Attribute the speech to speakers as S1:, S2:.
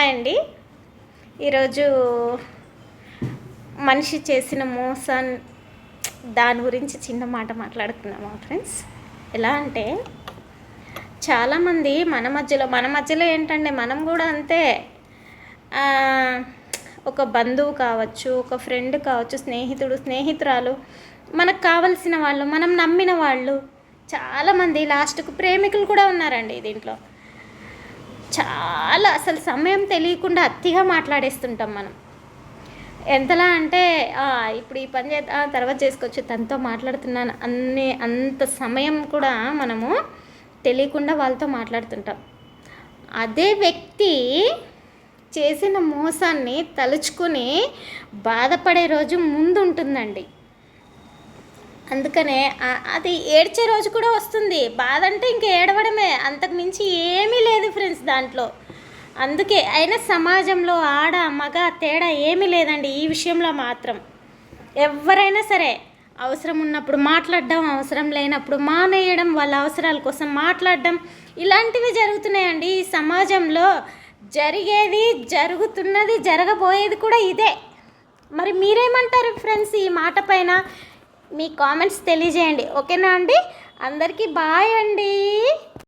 S1: Hi అండి. ఈరోజు మనిషి చేసిన మోసం దాని గురించి చిన్న మాట మాట్లాడుకున్నాము ఫ్రెండ్స్. ఎలా అంటే చాలామంది మన మధ్యలో ఏంటంటే మనం కూడా అంతే. ఒక బంధువు కావచ్చు, ఒక ఫ్రెండ్ కావచ్చు, స్నేహితురాలు, మనకు కావలసిన వాళ్ళు, మనం నమ్మిన వాళ్ళు, చాలామంది లాస్ట్కు ప్రేమికులు కూడా ఉన్నారండి దీంట్లో. చాలా అసలు సమయం తెలియకుండా అతిగా మాట్లాడేస్తుంటాం మనం. ఎంతలా అంటే ఇప్పుడు ఈ పని తర్వాత చేసుకోవచ్చు, తనతో మాట్లాడుతున్నాను అంత సమయం కూడా మనము తెలియకుండా వాళ్ళతో మాట్లాడుతుంటాం. అదే వ్యక్తి చేసిన మోసాన్ని తలుచుకుని బాధపడే రోజు ముందు ఉంటుందండి. అందుకనే అది ఏడ్చే రోజు కూడా వస్తుంది. బాధ అంటే ఇంక ఏడవడమే, అంతకు మించి ఏమీ లేదు ఫ్రెండ్స్ దాంట్లో. అందుకే అయినా సమాజంలో ఆడ మగ తేడా ఏమీ లేదండి ఈ విషయంలో మాత్రం. ఎవరైనా సరే అవసరం ఉన్నప్పుడు మాట్లాడడం, అవసరం లేనప్పుడు మానేయడం, వాళ్ళ అవసరాల కోసం మాట్లాడడం, ఇలాంటివి జరుగుతున్నాయండి ఈ సమాజంలో. జరిగేది, జరుగుతున్నది, జరగబోయేది కూడా ఇదే. మరి మీరేమంటారు ఫ్రెండ్స్ ఈ మాట పైన? మీ కామెంట్స్ తెలియజేయండి. ఓకేనా అండి? అందరికీ బాయ్ అండి.